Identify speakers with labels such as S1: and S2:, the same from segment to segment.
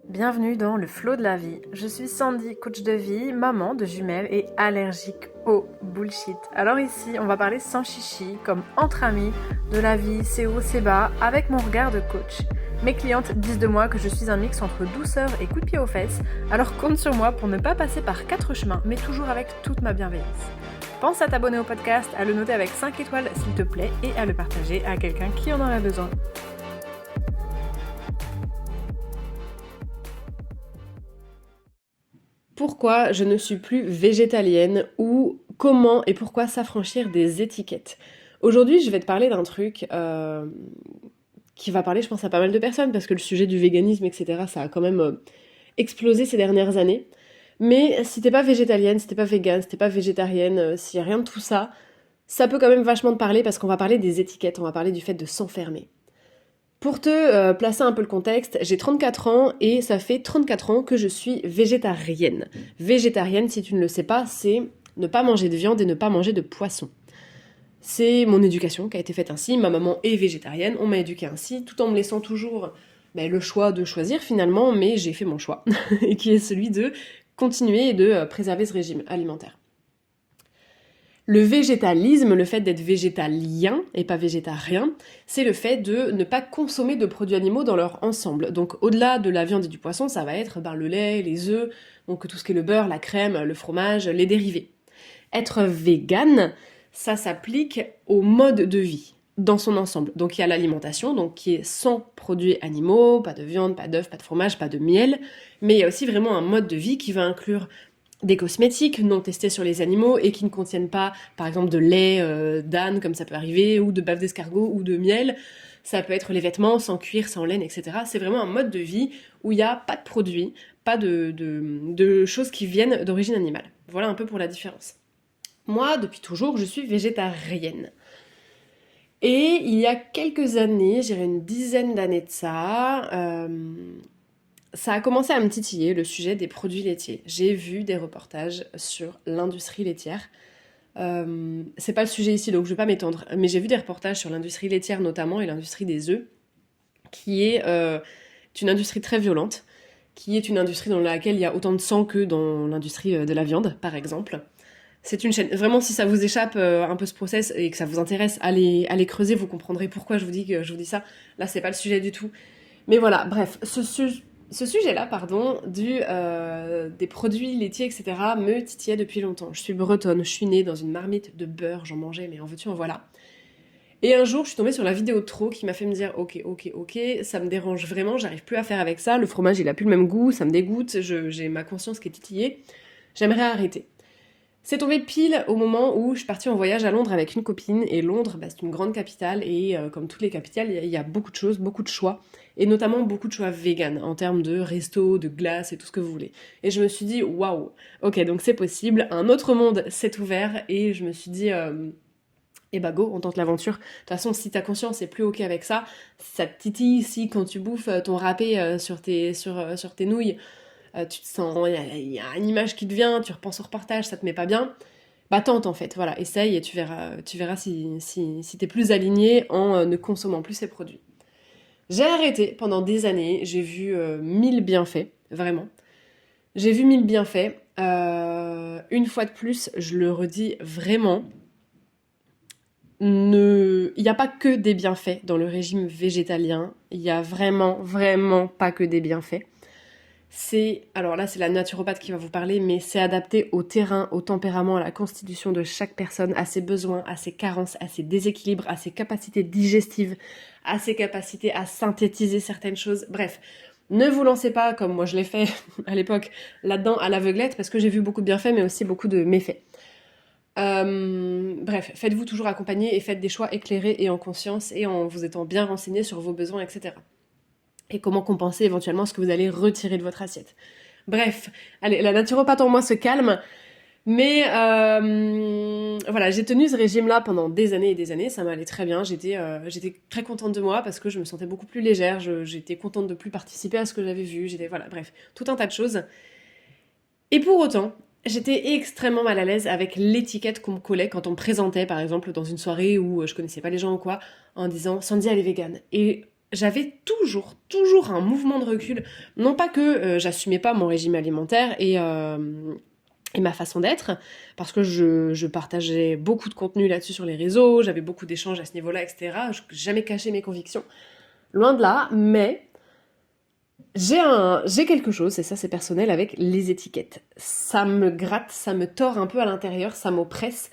S1: Bienvenue dans le flow de la vie. Je suis Sandy, coach de vie, maman de jumelles et allergique au bullshit. Alors ici, on va parler sans chichi, comme entre amis, de la vie, c'est haut, c'est bas, avec mon regard de coach. Mes clientes disent de moi que je suis un mix entre douceur et coup de pied aux fesses, alors compte sur moi pour ne pas passer par 4 chemins, mais toujours avec toute ma bienveillance. Pense à t'abonner au podcast, à le noter avec 5 étoiles s'il te plaît et à le partager à quelqu'un qui en aurait besoin. Pourquoi je ne suis plus végétalienne ou comment et pourquoi s'affranchir des étiquettes. Aujourd'hui, je vais te parler d'un truc qui va parler, je pense, à pas mal de personnes parce que le sujet du véganisme, etc., ça a quand même explosé ces dernières années. Mais si t'es pas végétalienne, si t'es pas végane, si t'es pas végétarienne, s'il y a rien de tout ça, ça peut quand même vachement te parler parce qu'on va parler des étiquettes, on va parler du fait de s'enfermer. Pour te placer un peu le contexte, j'ai 34 ans et ça fait 34 ans que je suis végétarienne. Végétarienne, si tu ne le sais pas, c'est ne pas manger de viande et ne pas manger de poisson. C'est mon éducation qui a été faite ainsi, ma maman est végétarienne, on m'a éduquée ainsi, tout en me laissant toujours le choix de choisir finalement, mais j'ai fait mon choix, et qui est celui de continuer et de préserver ce régime alimentaire. Le végétalisme, le fait d'être végétalien et pas végétarien, c'est le fait de ne pas consommer de produits animaux dans leur ensemble. Donc au-delà de la viande et du poisson, ça va être le lait, les œufs, donc tout ce qui est le beurre, la crème, le fromage, les dérivés. Être vegan, ça s'applique au mode de vie dans son ensemble. Donc il y a l'alimentation, donc qui est sans produits animaux, pas de viande, pas d'œufs, pas de fromage, pas de miel, mais il y a aussi vraiment un mode de vie qui va inclure des cosmétiques non testés sur les animaux et qui ne contiennent pas, par exemple, de lait d'âne, comme ça peut arriver, ou de bave d'escargot, ou de miel. Ça peut être les vêtements sans cuir, sans laine, etc. C'est vraiment un mode de vie où il n'y a pas de produits, pas de choses qui viennent d'origine animale. Voilà un peu pour la différence. Moi, depuis toujours, je suis végétarienne. Et il y a quelques années, j'irais une dizaine d'années de ça a commencé à me titiller, le sujet des produits laitiers. J'ai vu des reportages sur l'industrie laitière. C'est pas le sujet ici, donc je vais pas m'étendre, mais j'ai vu des reportages sur l'industrie laitière notamment et l'industrie des œufs, qui est une industrie très violente, qui est une industrie dans laquelle il y a autant de sang que dans l'industrie de la viande, par exemple. C'est une chaîne. Vraiment, si ça vous échappe un peu ce process et que ça vous intéresse, allez creuser, vous comprendrez pourquoi je vous dis ça. Là, c'est pas le sujet du tout. Mais voilà, bref, ce sujet-là, des produits laitiers, etc., me titillait depuis longtemps. Je suis bretonne, je suis née dans une marmite de beurre, j'en mangeais, mais en veux-tu, en voilà. Et un jour, je suis tombée sur la vidéo de trop qui m'a fait me dire ok, ça me dérange vraiment, j'arrive plus à faire avec ça, le fromage il a plus le même goût, ça me dégoûte, j'ai ma conscience qui est titillée, j'aimerais arrêter. C'est tombé pile au moment où je suis partie en voyage à Londres avec une copine, et Londres, c'est une grande capitale, et comme toutes les capitales, il y a beaucoup de choses, beaucoup de choix, et notamment beaucoup de choix vegan, en termes de resto, de glace, et tout ce que vous voulez. Et je me suis dit, waouh, ok, donc c'est possible, un autre monde s'est ouvert, et je me suis dit, go, on tente l'aventure. De toute façon, si ta conscience est plus ok avec ça, ça te titille si quand tu bouffes ton râpé sur tes nouilles, tu te sens, il y a une image qui te vient, tu repenses au reportage, ça te met pas bien, tente en fait, voilà, essaye et tu verras si t'es plus aligné en ne consommant plus ces produits. J'ai arrêté pendant des années, j'ai vu 1000 bienfaits, vraiment. J'ai vu 1000 bienfaits. Une fois de plus, je le redis vraiment, il n'y a pas que des bienfaits dans le régime végétalien, il y a vraiment, vraiment pas que des bienfaits. Alors là c'est la naturopathe qui va vous parler, mais c'est adapté au terrain, au tempérament, à la constitution de chaque personne, à ses besoins, à ses carences, à ses déséquilibres, à ses capacités digestives, à ses capacités à synthétiser certaines choses. Bref, ne vous lancez pas, comme moi je l'ai fait à l'époque, là-dedans à l'aveuglette, parce que j'ai vu beaucoup de bienfaits, mais aussi beaucoup de méfaits. Bref, faites-vous toujours accompagner et faites des choix éclairés et en conscience et en vous étant bien renseigné sur vos besoins, etc. Et comment compenser éventuellement ce que vous allez retirer de votre assiette. Bref, allez, la naturopathe en moi se calme, mais voilà, j'ai tenu ce régime-là pendant des années et des années, ça m'allait très bien, j'étais très contente de moi parce que je me sentais beaucoup plus légère, j'étais contente de plus participer à ce que j'avais vu, voilà, bref, tout un tas de choses. Et pour autant, j'étais extrêmement mal à l'aise avec l'étiquette qu'on me collait quand on me présentait, par exemple, dans une soirée où je connaissais pas les gens ou quoi, en disant « Sandy, elle est végane ». Et j'avais toujours un mouvement de recul. Non pas que j'assumais pas mon régime alimentaire et ma façon d'être, parce que je partageais beaucoup de contenu là-dessus sur les réseaux, j'avais beaucoup d'échanges à ce niveau-là, etc. Je n'ai jamais caché mes convictions. Loin de là, mais j'ai quelque chose, et ça c'est personnel, avec les étiquettes. Ça me gratte, ça me tord un peu à l'intérieur, ça m'oppresse.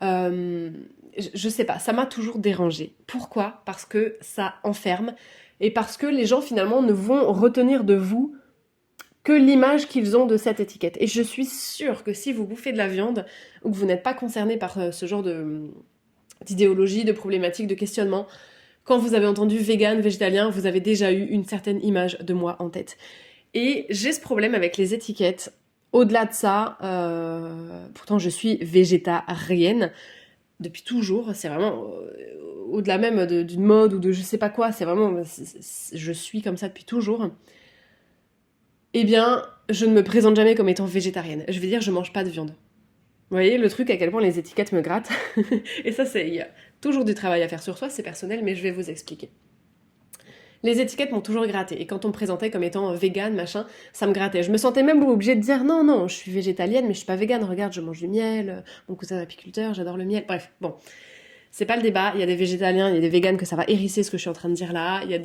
S1: Euh, je sais pas, ça m'a toujours dérangée. Pourquoi? Parce que ça enferme, et parce que les gens finalement ne vont retenir de vous que l'image qu'ils ont de cette étiquette. Et je suis sûre que si vous bouffez de la viande, ou que vous n'êtes pas concerné par ce genre d'idéologie, de problématiques, de questionnement, quand vous avez entendu vegan, végétalien, vous avez déjà eu une certaine image de moi en tête. Et j'ai ce problème avec les étiquettes. Au-delà de ça, pourtant je suis végétarienne depuis toujours. C'est vraiment au-delà même d'une mode ou de je sais pas quoi. C'est vraiment, je suis comme ça depuis toujours. Eh bien, je ne me présente jamais comme étant végétarienne. Je vais dire, je mange pas de viande. Vous voyez le truc à quel point les étiquettes me grattent. Et ça, il y a toujours du travail à faire sur soi, c'est personnel, mais je vais vous expliquer. Les étiquettes m'ont toujours gratté, et quand on me présentait comme étant vegan, machin, ça me grattait. Je me sentais même obligée de dire non, je suis végétalienne, mais je suis pas végane, regarde, je mange du miel, mon cousin est apiculteur, j'adore le miel, bref, bon. C'est pas le débat, il y a des végétaliens, il y a des véganes que ça va hérisser ce que je suis en train de dire là, il y a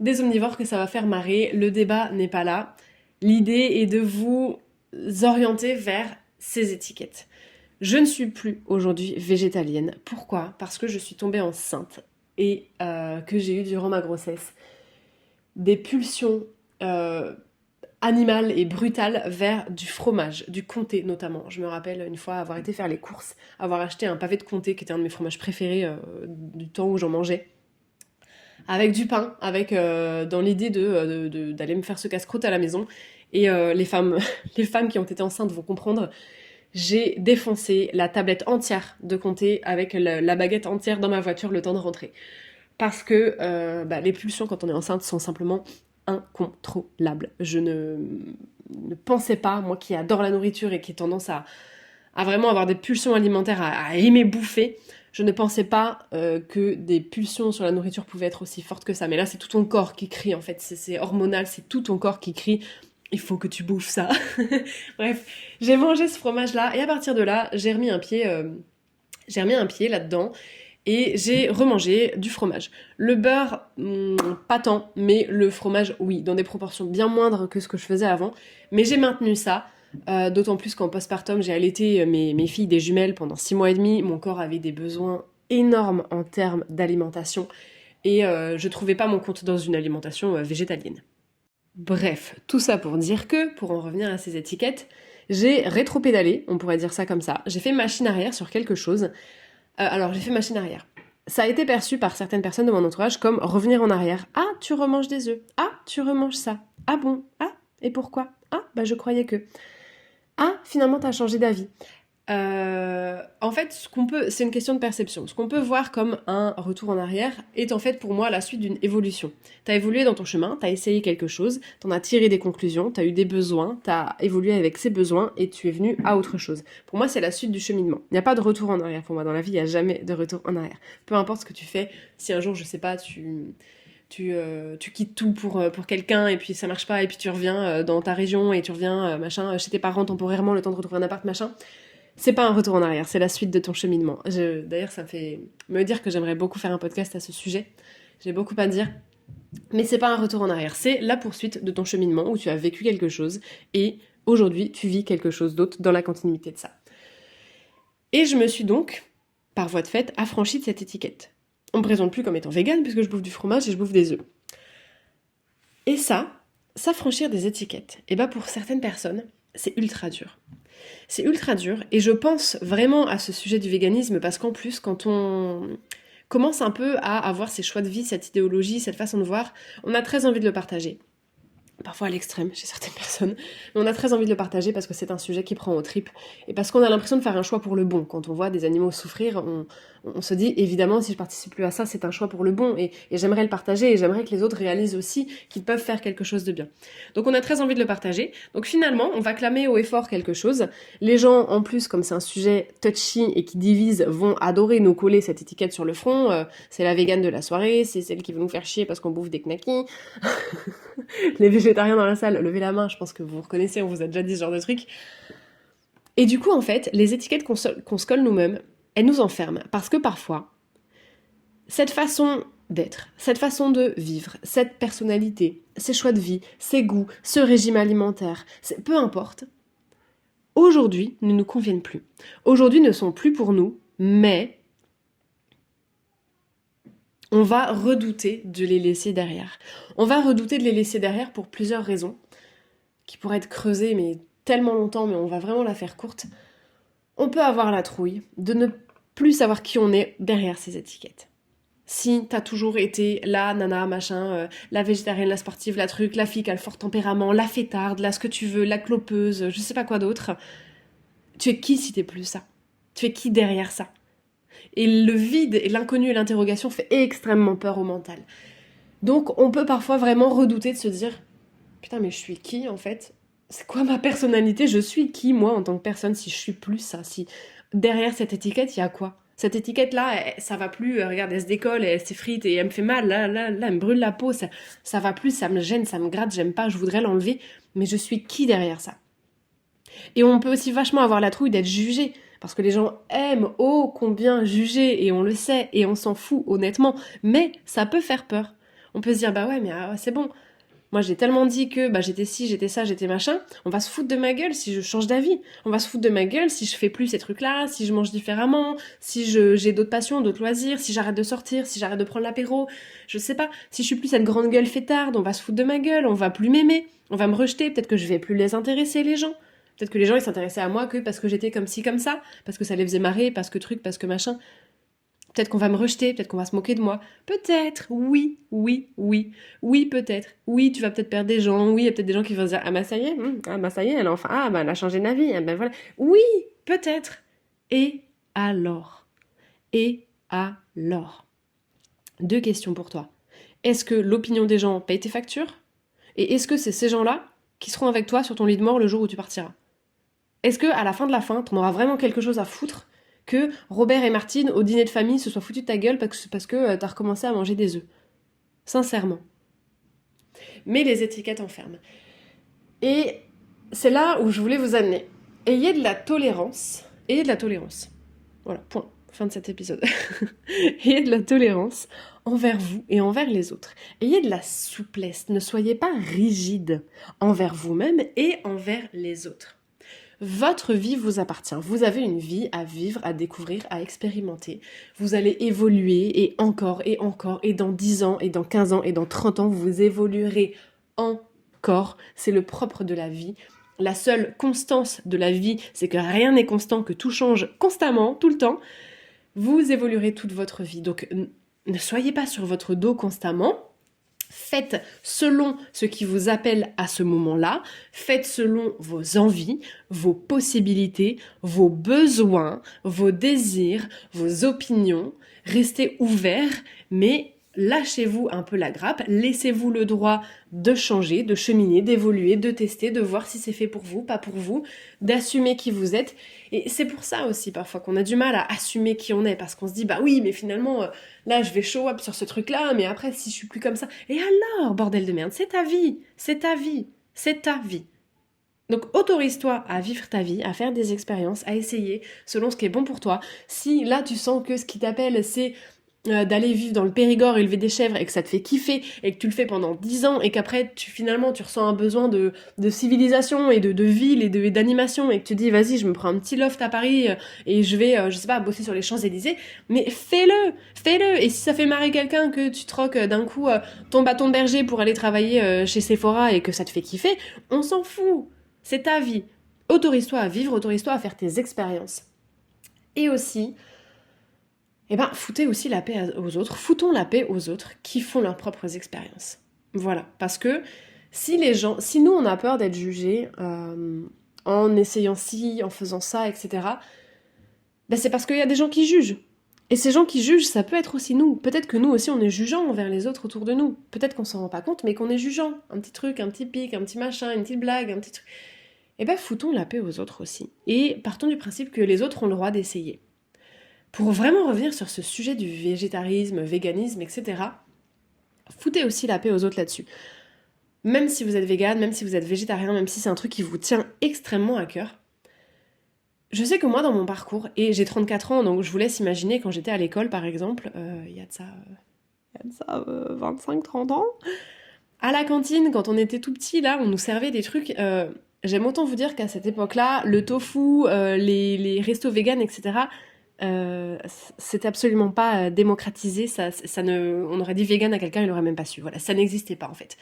S1: des omnivores que ça va faire marrer, le débat n'est pas là. L'idée est de vous orienter vers ces étiquettes. Je ne suis plus aujourd'hui végétalienne. Pourquoi? Parce que je suis tombée enceinte et que j'ai eu durant ma grossesse des pulsions animales et brutales vers du fromage, du comté notamment. Je me rappelle une fois avoir été faire les courses, avoir acheté un pavé de comté qui était un de mes fromages préférés du temps où j'en mangeais, avec du pain, avec dans l'idée d'aller me faire ce casse-croûte à la maison. Et les femmes qui ont été enceintes vont comprendre. J'ai défoncé la tablette entière de comté avec la baguette entière dans ma voiture le temps de rentrer. Parce que les pulsions quand on est enceinte sont simplement incontrôlables. Je ne pensais pas, moi qui adore la nourriture et qui ai tendance à vraiment avoir des pulsions alimentaires, à aimer bouffer, je ne pensais pas que des pulsions sur la nourriture pouvaient être aussi fortes que ça. Mais là, c'est tout ton corps qui crie, en fait. C'est hormonal, c'est tout ton corps qui crie. Il faut que tu bouffes ça. Bref, j'ai mangé ce fromage-là, et à partir de là, j'ai remis un pied là-dedans, et j'ai remangé du fromage. Le beurre, pas tant, mais le fromage, oui, dans des proportions bien moindres que ce que je faisais avant. Mais j'ai maintenu ça. D'autant plus qu'en postpartum, j'ai allaité mes filles des jumelles pendant 6 mois et demi. Mon corps avait des besoins énormes en termes d'alimentation, et je trouvais pas mon compte dans une alimentation végétalienne. Bref, tout ça pour dire que, pour en revenir à ces étiquettes, j'ai rétro-pédalé, on pourrait dire ça comme ça. J'ai fait machine arrière sur quelque chose. Alors, j'ai fait machine arrière. Ça a été perçu par certaines personnes de mon entourage comme revenir en arrière. Ah, tu remanges des œufs. Ah, tu remanges ça. Ah bon. Ah, et pourquoi? Ah, bah je croyais que. Ah, finalement, t'as changé d'avis. En fait, c'est une question de perception. Ce qu'on peut voir comme un retour en arrière est en fait pour moi la suite d'une évolution. T'as évolué dans ton chemin, t'as essayé quelque chose, t'en as tiré des conclusions, t'as eu des besoins, t'as évolué avec ces besoins et tu es venu à autre chose. Pour moi, c'est la suite du cheminement. Il n'y a pas de retour en arrière pour moi. Dans la vie, il n'y a jamais de retour en arrière. Peu importe ce que tu fais, si un jour, je sais pas, tu quittes tout pour quelqu'un et puis ça marche pas et puis tu reviens dans ta région et tu reviens machin chez tes parents temporairement le temps de retrouver un appart machin, c'est pas un retour en arrière, c'est la suite de ton cheminement. D'ailleurs, ça me fait me dire que j'aimerais beaucoup faire un podcast à ce sujet. J'ai beaucoup à dire. Mais c'est pas un retour en arrière, c'est la poursuite de ton cheminement où tu as vécu quelque chose et aujourd'hui, tu vis quelque chose d'autre dans la continuité de ça. Et je me suis donc, par voie de fait, affranchie de cette étiquette. On me présente plus comme étant végane puisque je bouffe du fromage et je bouffe des œufs. Et ça, s'affranchir des étiquettes, et pour certaines personnes, c'est ultra dur. C'est ultra dur et je pense vraiment à ce sujet du véganisme parce qu'en plus quand on commence un peu à avoir ces choix de vie, cette idéologie, cette façon de voir, on a très envie de le partager. parfois à l'extrême chez certaines personnes, mais on a très envie de le partager parce que c'est un sujet qui prend aux tripes et parce qu'on a l'impression de faire un choix pour le bon. Quand on voit des animaux souffrir, on se dit évidemment si je participe plus à ça, c'est un choix pour le bon et j'aimerais le partager et j'aimerais que les autres réalisent aussi qu'ils peuvent faire quelque chose de bien. Donc on a très envie de le partager. Donc finalement, on va clamer haut et fort quelque chose. Les gens, en plus, comme c'est un sujet touchy et qui divise, vont adorer nous coller cette étiquette sur le front. C'est la végane de la soirée, c'est celle qui veut nous faire chier parce qu'on bouffe des knackis. Les végétariens dans la salle, levez la main, je pense que vous reconnaissez, on vous a déjà dit ce genre de truc. Et du coup, en fait, les étiquettes qu'on se colle nous-mêmes, elles nous enferment. Parce que parfois, cette façon d'être, cette façon de vivre, cette personnalité, ces choix de vie, ces goûts, ce régime alimentaire, peu importe, aujourd'hui ne nous conviennent plus. Aujourd'hui ne sont plus pour nous, mais on va redouter de les laisser derrière. On va redouter de les laisser derrière pour plusieurs raisons, qui pourraient être creusées mais tellement longtemps, mais on va vraiment la faire courte. On peut avoir la trouille de ne plus savoir qui on est derrière ces étiquettes. Si t'as toujours été la nana, machin, la végétarienne, la sportive, la truc, la fille qui a le fort tempérament, la fêtarde, la ce que tu veux, la clopeuse, je sais pas quoi d'autre, tu es qui si t'es plus ça? Tu es qui derrière ça? Et le vide et l'inconnu et l'interrogation fait extrêmement peur au mental. Donc on peut parfois vraiment redouter de se dire « Putain mais je suis qui en fait ? C'est quoi ma personnalité ? Je suis qui moi en tant que personne si je suis plus ça ? Si derrière cette étiquette il y a quoi ? Cette étiquette-là, ça va plus, regarde, elle se décolle, elle s'effrite et elle me fait mal, là, elle me brûle la peau, ça va plus, ça me gêne, ça me gratte, j'aime pas, je voudrais l'enlever, mais je suis qui derrière ça ? Et on peut aussi vachement avoir la trouille d'être jugé, parce que les gens aiment ô combien juger, et on le sait, et on s'en fout honnêtement, mais ça peut faire peur. On peut se dire, bah ouais, mais c'est bon, moi j'ai tellement dit que j'étais ci, j'étais ça, j'étais machin, on va se foutre de ma gueule si je change d'avis, on va se foutre de ma gueule si je fais plus ces trucs-là, si je mange différemment, si j'ai d'autres passions, d'autres loisirs, si j'arrête de sortir, si j'arrête de prendre l'apéro, je sais pas, si je suis plus cette grande gueule fêtarde, on va se foutre de ma gueule, on va plus m'aimer, on va me rejeter, peut-être que je vais plus les intéresser les gens. Peut-être que les gens ils s'intéressaient à moi que parce que j'étais comme ci, comme ça, parce que ça les faisait marrer, parce que truc, parce que machin. Peut-être qu'on va me rejeter, peut-être qu'on va se moquer de moi. Peut-être, oui, peut-être. Oui, tu vas peut-être perdre des gens, oui, il y a peut-être des gens qui vont se dire « Ah bah ça y est, elle a enfin, elle a changé d'avis, ah bah voilà. » Oui, peut-être. Et alors ? Et alors ? Deux questions pour toi. Est-ce que l'opinion des gens paye tes factures ? Et est-ce que c'est ces gens-là qui seront avec toi sur ton lit de mort le jour où tu partiras ? Est-ce que à la fin de la fin, t'en auras vraiment quelque chose à foutre que Robert et Martine, au dîner de famille, se soient foutus de ta gueule parce que t'as recommencé à manger des œufs? Sincèrement. Mais les étiquettes enferment. Et c'est là où je voulais vous amener. Ayez de la tolérance. Ayez de la tolérance. Voilà, point. Fin de cet épisode. Ayez de la tolérance envers vous et envers les autres. Ayez de la souplesse. Ne soyez pas rigide envers vous-même et envers les autres. Votre vie vous appartient. Vous avez une vie à vivre, à découvrir, à expérimenter. Vous allez évoluer et encore, et dans 10 ans, et dans 15 ans, et dans 30 ans, vous évoluerez encore. C'est le propre de la vie. La seule constance de la vie, c'est que rien n'est constant, que tout change constamment, tout le temps. Vous évoluerez toute votre vie. Donc, ne soyez pas sur votre dos constamment. Faites selon ce qui vous appelle à ce moment-là, faites selon vos envies, vos possibilités, vos besoins, vos désirs, vos opinions. Restez ouverts, mais lâchez-vous un peu la grappe, laissez-vous le droit de changer, de cheminer, d'évoluer, de tester, de voir si c'est fait pour vous, pas pour vous, d'assumer qui vous êtes. Et c'est pour ça aussi parfois qu'on a du mal à assumer qui on est, parce qu'on se dit bah oui mais finalement là je vais show up sur ce truc là, mais après si je suis plus comme ça, et alors bordel de merde, c'est ta vie, c'est ta vie, c'est ta vie. Donc autorise-toi à vivre ta vie, à faire des expériences, à essayer selon ce qui est bon pour toi. Si là tu sens que ce qui t'appelle c'est d'aller vivre dans le Périgord, élever des chèvres et que ça te fait kiffer et que tu le fais pendant 10 ans et qu'après finalement tu ressens un besoin de civilisation et de ville et d'animation et que tu dis vas-y je me prends un petit loft à Paris et je vais je sais pas bosser sur les Champs-Élysées, mais fais-le, et si ça fait marrer quelqu'un que tu troques d'un coup ton bâton de berger pour aller travailler chez Sephora et que ça te fait kiffer, on s'en fout, c'est ta vie. Autorise-toi à vivre, autorise-toi à faire tes expériences. Et aussi foutez aussi la paix aux autres, foutons la paix aux autres qui font leurs propres expériences. Voilà, parce que Si nous on a peur d'être jugés en essayant ci, en faisant ça, etc., ben c'est parce qu'il y a des gens qui jugent. Et ces gens qui jugent, ça peut être aussi nous. Peut-être que nous aussi on est jugeants envers les autres autour de nous. Peut-être qu'on s'en rend pas compte, mais qu'on est jugeant. Un petit truc, un petit pic, un petit machin, une petite blague, un petit truc. Eh ben foutons la paix aux autres aussi. Et partons du principe que les autres ont le droit d'essayer. Pour vraiment revenir sur ce sujet du végétarisme, véganisme, etc., foutez aussi la paix aux autres là-dessus. Même si vous êtes végane, même si vous êtes végétarien, même si c'est un truc qui vous tient extrêmement à cœur, je sais que moi, dans mon parcours, et j'ai 34 ans, donc je vous laisse imaginer quand j'étais à l'école, par exemple, il y a de ça, 25-30 ans, à la cantine, quand on était tout petit, là, on nous servait des trucs. J'aime autant vous dire qu'à cette époque-là, le tofu, les restos véganes, etc., c'était absolument pas démocratisé. On aurait dit vegan à quelqu'un, il aurait même pas su. Voilà, ça n'existait pas en fait.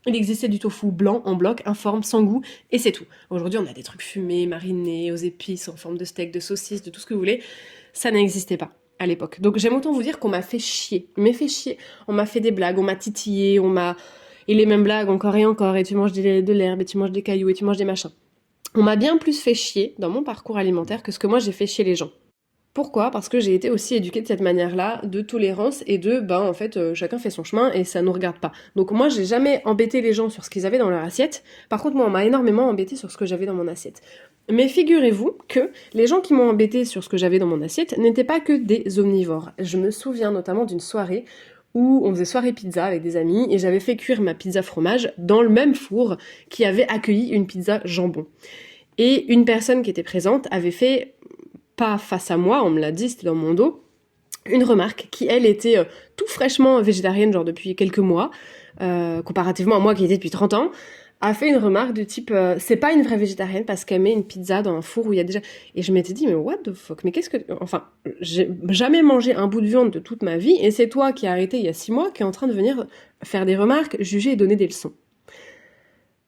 S1: Il existait du tofu blanc, en bloc, informe, sans goût, et c'est tout. Aujourd'hui, on a des trucs fumés, marinés, aux épices, en forme de steak, de saucisse, de tout ce que vous voulez. Ça n'existait pas à l'époque. Donc j'aime autant vous dire qu'on m'a fait chier. On m'a fait chier. On m'a fait des blagues, on m'a titillé, on m'a... Et les mêmes blagues encore et encore, et tu manges de l'herbe, et tu manges des cailloux, et tu manges des machins. On m'a bien plus fait chier dans mon parcours alimentaire que ce que moi j'ai fait chier les gens. Pourquoi? Parce que j'ai été aussi éduquée de cette manière-là, de tolérance et de, en fait, chacun fait son chemin et ça nous regarde pas. Donc moi, j'ai jamais embêté les gens sur ce qu'ils avaient dans leur assiette. Par contre, moi, on m'a énormément embêté sur ce que j'avais dans mon assiette. Mais figurez-vous que les gens qui m'ont embêté sur ce que j'avais dans mon assiette n'étaient pas que des omnivores. Je me souviens notamment d'une soirée où on faisait soirée pizza avec des amis et j'avais fait cuire ma pizza fromage dans le même four qui avait accueilli une pizza jambon. Et une personne qui était présente avait fait, pas face à moi, on me l'a dit, c'était dans mon dos, une remarque qui, elle, était tout fraîchement végétarienne, genre depuis quelques mois, comparativement à moi qui était depuis 30 ans, a fait une remarque du type c'est pas une vraie végétarienne parce qu'elle met une pizza dans un four où il y a déjà... Et je m'étais dit, mais what the fuck, mais qu'est-ce que... Enfin, j'ai jamais mangé un bout de viande de toute ma vie, et c'est toi qui as arrêté il y a 6 mois qui est en train de venir faire des remarques, juger et donner des leçons.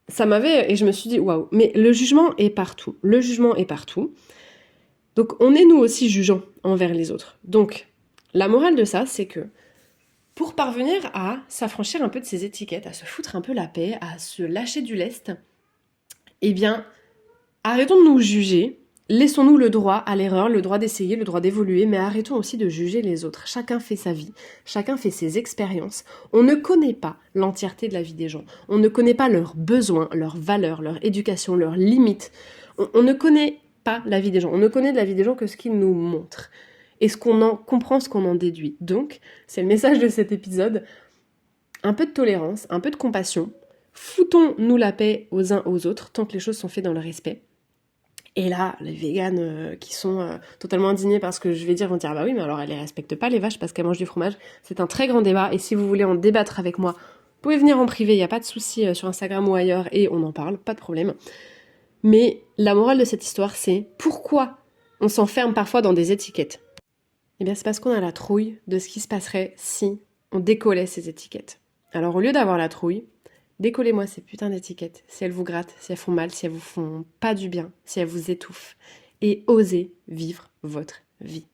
S1: Ça m'avait... Et je me suis dit, waouh, mais le jugement est partout. Le jugement est partout. Donc on est nous aussi jugeants envers les autres. Donc la morale de ça, c'est que pour parvenir à s'affranchir un peu de ces étiquettes, à se foutre un peu la paix, à se lâcher du lest, eh bien, arrêtons de nous juger, laissons-nous le droit à l'erreur, le droit d'essayer, le droit d'évoluer, mais arrêtons aussi de juger les autres. Chacun fait sa vie, chacun fait ses expériences. On ne connaît pas l'entièreté de la vie des gens. On ne connaît pas leurs besoins, leurs valeurs, leur éducation, leurs limites. On ne connaît pas la vie des gens. On ne connaît de la vie des gens que ce qu'ils nous montrent. Et ce qu'on en comprend, ce qu'on en déduit. Donc, c'est le message de cet épisode. Un peu de tolérance, un peu de compassion. Foutons-nous la paix aux uns aux autres, tant que les choses sont faites dans le respect. Et là, les véganes qui sont totalement indignés par ce que je vais dire vont dire « Bah oui, mais alors elle les respecte pas les vaches parce qu'elles mangent du fromage ». C'est un très grand débat, et si vous voulez en débattre avec moi, vous pouvez venir en privé, il n'y a pas de souci sur Instagram ou ailleurs, et on en parle, pas de problème. Mais la morale de cette histoire, c'est pourquoi on s'enferme parfois dans des étiquettes? Eh bien, c'est parce qu'on a la trouille de ce qui se passerait si on décollait ces étiquettes. Alors, au lieu d'avoir la trouille, décollez-moi ces putains d'étiquettes. Si elles vous grattent, si elles font mal, si elles vous font pas du bien, si elles vous étouffent. Et osez vivre votre vie.